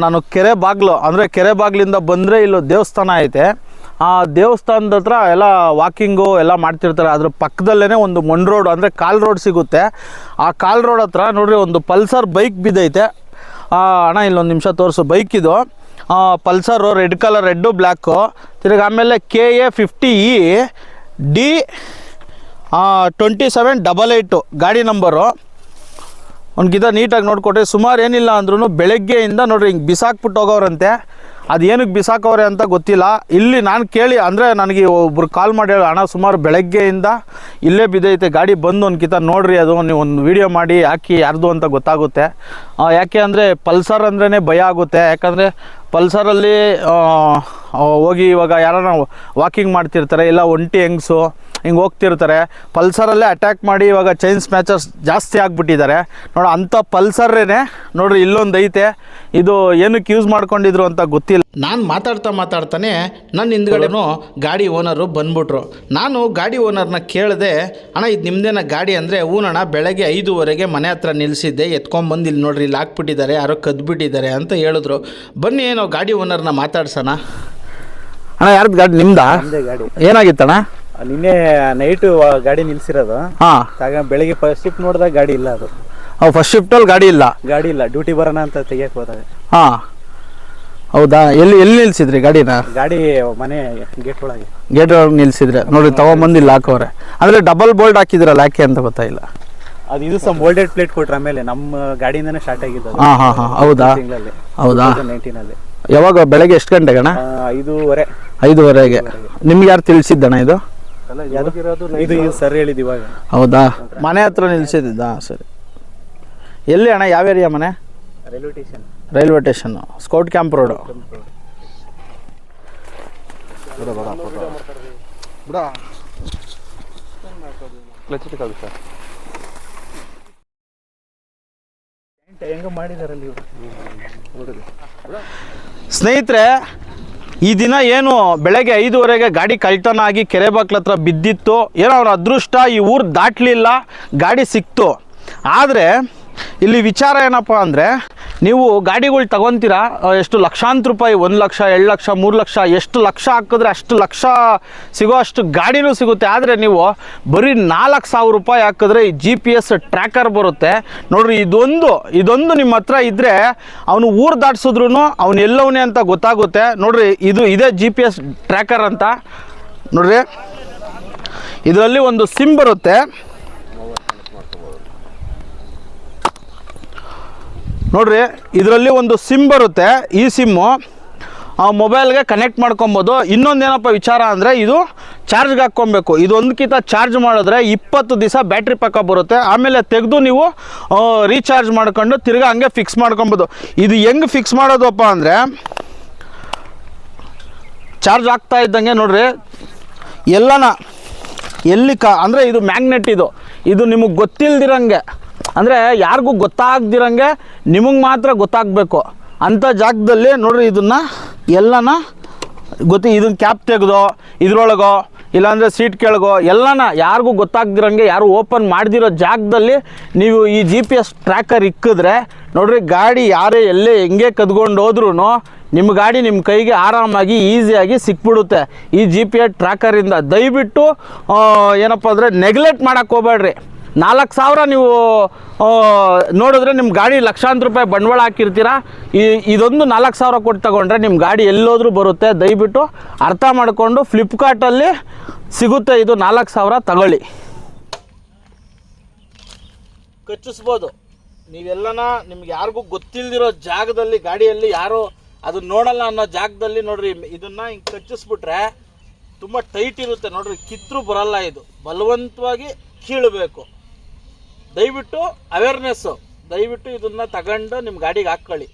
ನಾನು ಕೆರೆ ಬಾಗಿಲು ಅಂದರೆ ಕೆರೆ ಬಾಗಿಲಿಂದ ಬಂದರೆ ಇಲ್ಲೂ ದೇವಸ್ಥಾನ ಐತೆ. ಆ ದೇವಸ್ಥಾನದ ಹತ್ರ ಎಲ್ಲ ವಾಕಿಂಗು ಎಲ್ಲ ಮಾಡ್ತಿರ್ತಾರೆ. ಅದ್ರ ಪಕ್ಕದಲ್ಲೇ ಒಂದು ಮಣ್ ರೋಡ್ ಅಂದರೆ ಕಾಲ್ ರೋಡ್ ಸಿಗುತ್ತೆ. ಆ ಕಾಲ್ ರೋಡ್ ಹತ್ರ ನೋಡ್ರಿ ಒಂದು ಪಲ್ಸರ್ ಬೈಕ್ ಬಿದ್ದೈತೆ. ಅಣ್ಣ ಇಲ್ಲೊಂದು ನಿಮಿಷ ತೋರಿಸು. ಬೈಕಿದು Pulsar red colour, red black. ತಿರ್ಗಿ ಆಮೇಲೆ KA 50E D 2788 ಗಾಡಿ ನಂಬರು. ಒಂದು ಗಿದ ನೀಟಾಗಿ ನೋಡ್ಕೊಟ್ರೆ ಸುಮಾರು ಏನಿಲ್ಲ ಅಂದ್ರೂ ಬೆಳಗ್ಗೆಯಿಂದ ನೋಡ್ರಿ ಹಿಂಗೆ ಬಿಸಾಕ್ಬಿಟ್ಟು ಹೋಗೋರಂತೆ. ಅದು ಏನಕ್ಕೆ ಬಿಸಾಕವ್ರೆ ಅಂತ ಗೊತ್ತಿಲ್ಲ. ಇಲ್ಲಿ ನಾನು ಕೇಳಿ ಅಂದರೆ ನನಗೆ ಒಬ್ರು ಕಾಲ್ ಮಾಡಿ ಹೇಳಿ, ಅಣ್ಣ ಸುಮಾರು ಬೆಳಗ್ಗೆಯಿಂದ ಇಲ್ಲೇ ಬಿದ್ದೈತೆ ಗಾಡಿ, ಬಂದು ಒಂದು ಕಿತ ನೋಡ್ರಿ, ಅದು ನೀವು ಒಂದು ವೀಡಿಯೋ ಮಾಡಿ ಹಾಕಿ ಯಾರ್ದು ಅಂತ ಗೊತ್ತಾಗುತ್ತೆ. ಯಾಕೆ ಅಂದರೆ ಪಲ್ಸರ್ ಅಂದ್ರೇ ಭಯ ಆಗುತ್ತೆ. ಯಾಕಂದರೆ ಪಲ್ಸರಲ್ಲಿ ಹೋಗಿ ಇವಾಗ ಯಾರನ್ನ ವಾಕಿಂಗ್ ಮಾಡ್ತಿರ್ತಾರೆ, ಇಲ್ಲ ಒಂಟಿ ಹೆಂಗಸು ಹಿಂಗೆ ಹೋಗ್ತಿರ್ತಾರೆ, ಪಲ್ಸರಲ್ಲೇ ಅಟ್ಯಾಕ್ ಮಾಡಿ ಇವಾಗ ಚೈನ್ ಸ್ಮ್ಯಾಚರ್ಸ್ ಜಾಸ್ತಿ ಆಗಿಬಿಟ್ಟಿದ್ದಾರೆ ನೋಡಿ. ಅಂಥ ಪಲ್ಸರ್ರೇ ನೋಡ್ರಿ ಇಲ್ಲೊಂದು ಐತೆ. ಇದು ಏನಕ್ಕೆ ಯೂಸ್ ಮಾಡ್ಕೊಂಡಿದ್ರು ಅಂತ ಗೊತ್ತಿಲ್ಲ. ನಾನು ಮಾತಾಡ್ತಾನೆ ನನ್ನ ಹಿಂದ್ಗಡೆನೂ ಗಾಡಿ ಓನರು ಬಂದ್ಬಿಟ್ರು. ನಾನು ಗಾಡಿ ಓನರ್ನ ಕೇಳಿದೆ, ಅಣ್ಣ ಇದು ನಿಮ್ಮದೇನ ಗಾಡಿ ಅಂದರೆ, ಹೂನಣ್ಣ ಬೆಳಗ್ಗೆ 5:15 ಮನೆ ಹತ್ರ ನಿಲ್ಲಿಸಿದ್ದೆ, ಎತ್ಕೊಂಡ್ಬಂದು ಇಲ್ಲಿ ನೋಡ್ರಿ ಇಲ್ಲಿ ಹಾಕ್ಬಿಟ್ಟಿದ್ದಾರೆ, ಯಾರೋ ಕದ್ಬಿಟ್ಟಿದ್ದಾರೆ ಅಂತ ಹೇಳಿದ್ರು. ಬನ್ನಿ ಏನೋ ಗಾಡಿ ಓನರ್ನ ಮಾತಾಡ್ಸೋಣ. ಅಣ್ಣ ಯಾರ್ದು ಗಾಡಿ? ನಿಮ್ದಾ? ಗಾಡಿ. ಏನಾಗಿತ್ತಣ್ಣ? ನಿನ್ನೆ ನೈಟು ಗಾಡಿ ನಿಲ್ಸಿರೋದು. ಬೆಳಿಗ್ಗೆ ಫಸ್ಟ್ ಶಿಫ್ಟ್ ನೋಡಿದಾಗ ಗಾಡಿ ಇಲ್ಲ. ಅದು ಫಸ್ಟ್ ಶಿಫ್ಟಲ್ಲಿ ಗಾಡಿ ಇಲ್ಲ, ಡ್ಯೂಟಿ ಬರೋಣ ಅಂತ ತೆಗಿಯಕ್ಕೆ ಹೋದಾಗ. ಹೌದಾ? ಎಲ್ಲಿ ನಿಲ್ಸಿದ್ರಿ ಗಾಡಿನ? ಗಾಡಿ ಮನೆ ಗೇಟ್ ಒಳಗೆ ನಿಲ್ಸಿದ್ರೆ ನೋಡ್ರಿ, ತಗೊಂಬಂದಿಲ್ಲ ಹಾಕೋರೆ. ಅಂದ್ರೆ ಡಬಲ್ ಬೋಲ್ಟ್ ಹಾಕಿದ್ರಲ್ಲ, ಯಾಕೆ ಅಂತ ಗೊತ್ತಾಯಿಲ್ಲ. ಅದು ಇದು ಸಮ್ ಬೋಲ್ಡೆಡ್ ಪ್ಲೇಟ್ ಕೊಟ್ರ ಆಮೇಲೆ ನಮ್ಮ ಗಾಡಿಯಿಂದನೇ ಸ್ಟಾರ್ಟ್ ಆಗಿದ್ದು. ಹೌದಾ? 2019 ಯಾವಾಗ? ಬೆಳಗ್ಗೆ ಎಷ್ಟು ಗಂಟೆಗಣ್ಣ? 5:30ಗೆ. ನಿಮ್ಗೆ ಯಾರು ತಿಳಿಸಿದ್ದಣ್ಣ ಇದು? ಇದು ಸರ್ ಹೇಳಿದ್ದು ಇವಾಗ. ಹೌದಾ? ಮನೆ ಹತ್ರ ನಿಲ್ಸಿದ್ದ? ಸರಿ. ಎಲ್ಲಿ ಅಣ್ಣ? ಯಾವ ಏರಿಯಾ ಮನೆ? Railway station, scout camp road. ಸ್ನೇಹಿತರೆ, ಈ ದಿನ ಏನು ಬೆಳಗ್ಗೆ 5:15 ಗಾಡಿ ಕಳ್ತನ ಆಗಿ ಕೆರೆ ಬಾಕ್ಲ ಹತ್ರ ಬಿದ್ದಿತ್ತು. ಏನೋ ಅವ್ರ ಅದೃಷ್ಟ, ಈ ಊರು ದಾಟಲಿಲ್ಲ, ಗಾಡಿ ಸಿಕ್ತು. ಆದರೆ ಇಲ್ಲಿ ವಿಚಾರ ಏನಪ್ಪ ಅಂದರೆ, ನೀವು ಗಾಡಿಗಳು ತಗೊತೀರಾ, ಎಷ್ಟು ಲಕ್ಷಾಂತರ ರೂಪಾಯಿ, 1 ಲಕ್ಷ, 2 ಲಕ್ಷ, 3 ಲಕ್ಷ, ಎಷ್ಟು ಲಕ್ಷ ಹಾಕಿದ್ರೆ ಅಷ್ಟು ಲಕ್ಷ ಸಿಗೋ ಅಷ್ಟು ಗಾಡಿನೂ ಸಿಗುತ್ತೆ. ಆದರೆ ನೀವು ಬರೀ 4,000 ರೂಪಾಯಿ ಹಾಕಿದ್ರೆ ಈ GPS ಟ್ರ್ಯಾಕರ್ ಬರುತ್ತೆ ನೋಡ್ರಿ. ಇದೊಂದು ನಿಮ್ಮ ಹತ್ರ ಇದ್ದರೆ ಅವನು ಊರು ದಾಟಿಸಿದ್ರು ಅವನು ಎಲ್ಲವನೇ ಅಂತ ಗೊತ್ತಾಗುತ್ತೆ ನೋಡ್ರಿ. ಇದೇ GPS ಟ್ರ್ಯಾಕರ್ ಅಂತ ನೋಡ್ರಿ. ಇದರಲ್ಲಿ ಒಂದು ಸಿಮ್ ಬರುತ್ತೆ ನೋಡ್ರಿ. ಇದರಲ್ಲಿ ಒಂದು ಸಿಮ್ ಬರುತ್ತೆ. ಈ ಸಿಮ್ಮು ಮೊಬೈಲ್ಗೆ ಕನೆಕ್ಟ್ ಮಾಡ್ಕೊಬೋದು. ಇನ್ನೊಂದೇನಪ್ಪ ವಿಚಾರ ಅಂದರೆ, ಇದು ಚಾರ್ಜ್ಗೆ ಹಾಕ್ಕೊಬೇಕು. ಇದೊಂದಕ್ಕಿಂತ ಚಾರ್ಜ್ ಮಾಡಿದ್ರೆ 20 ದಿವಸ ಬ್ಯಾಟ್ರಿ ಬ್ಯಾಕಪ್ ಬರುತ್ತೆ. ಆಮೇಲೆ ತೆಗೆದು ನೀವು ರೀಚಾರ್ಜ್ ಮಾಡ್ಕೊಂಡು ತಿರ್ಗಾ ಹಂಗೆ ಫಿಕ್ಸ್ ಮಾಡ್ಕೊಬೋದು. ಇದು ಹೆಂಗೆ ಫಿಕ್ಸ್ ಮಾಡೋದಪ್ಪ ಅಂದರೆ, ಚಾರ್ಜ್ ಆಗ್ತಾ ಇದ್ದಂಗೆ ನೋಡ್ರಿ ಎಲ್ಲಿ ಅಂದರೆ ಇದು ಮ್ಯಾಗ್ನೆಟ್. ಇದು ನಿಮಗೆ ಗೊತ್ತಿಲ್ದಿರಂಗೆ, ಅಂದರೆ ಯಾರಿಗೂ ಗೊತ್ತಾಗ್ದಿರಂಗೆ ನಿಮಗೆ ಮಾತ್ರ ಗೊತ್ತಾಗಬೇಕು ಅಂಥ ಜಾಗದಲ್ಲಿ ನೋಡ್ರಿ ಇದನ್ನು ಇದನ್ನು ಕ್ಯಾಪ್ ತೆಗೆದೋ ಇದ್ರೊಳಗೋ ಇಲ್ಲಾಂದರೆ ಸೀಟ್ ಕೆಳಗೋ ಯಾರಿಗೂ ಗೊತ್ತಾಗ್ದಿರಂಗೆ, ಯಾರು ಓಪನ್ ಮಾಡ್ದಿರೋ ಜಾಗದಲ್ಲಿ ನೀವು ಈ GPS ಟ್ರ್ಯಾಕರ್ ಇಕ್ಕಿದ್ರೆ ನೋಡ್ರಿ, ಗಾಡಿ ಯಾರೇ ಎಲ್ಲೇ ಹೆಂಗೆ ಕದ್ಕೊಂಡು ಹೋದ್ರೂ ನಿಮ್ಮ ಗಾಡಿ ನಿಮ್ಮ ಕೈಗೆ ಆರಾಮಾಗಿ ಈಸಿಯಾಗಿ ಸಿಕ್ಬಿಡುತ್ತೆ ಈ GPS ಟ್ರ್ಯಾಕರಿಂದ. ದಯವಿಟ್ಟು ಏನಪ್ಪ ಅಂದರೆ ನೆಗ್ಲೆಕ್ಟ್ ಮಾಡೋಕ್ಕೆ ಹೋಗ್ಬೇಡ್ರಿ. 4,000 ನೀವು ನೋಡಿದ್ರೆ ನಿಮ್ಮ ಗಾಡಿ ಲಕ್ಷಾಂತರ ರೂಪಾಯಿ ಬಂಡವಾಳ ಹಾಕಿರ್ತೀರ. ಇದೊಂದು 4,000 ಕೊಟ್ಟು ತಗೊಂಡ್ರೆ ನಿಮ್ಮ ಗಾಡಿ ಎಲ್ಲೋದ್ರೂ ಬರುತ್ತೆ. ದಯವಿಟ್ಟು ಅರ್ಥ ಮಾಡಿಕೊಂಡು ಫ್ಲಿಪ್ಕಾರ್ಟಲ್ಲಿ ಸಿಗುತ್ತೆ, ಇದು 4,000 ತಗೊಳ್ಳಿ. ಕಚ್ಚಿಸ್ಬೋದು ನೀವೆಲ್ಲನ. ನಿಮ್ಗೆ ಯಾರಿಗೂ ಗೊತ್ತಿಲ್ದಿರೋ ಜಾಗದಲ್ಲಿ, ಗಾಡಿಯಲ್ಲಿ ಯಾರು ಅದು ನೋಡಲ್ಲ ಅನ್ನೋ ಜಾಗದಲ್ಲಿ ನೋಡ್ರಿ, ಇದನ್ನು ಹಿಂಗೆ ಕಚ್ಚಿಸ್ಬಿಟ್ರೆ ತುಂಬ ಟೈಟ್ ಇರುತ್ತೆ ನೋಡ್ರಿ, ಕಿತ್ತರೂ ಬರಲ್ಲ. ಇದು ಬಲವಂತವಾಗಿ ಕೀಳಬೇಕು. ದಯವಿಟ್ಟು ಅವೇರ್ನೆಸ್ಸು, ದಯವಿಟ್ಟು ಇದನ್ನು ತಗೊಂಡು ನಿಮ್ಮ ಗಾಡಿಗೆ ಹಾಕ್ಕೊಳ್ಳಿ.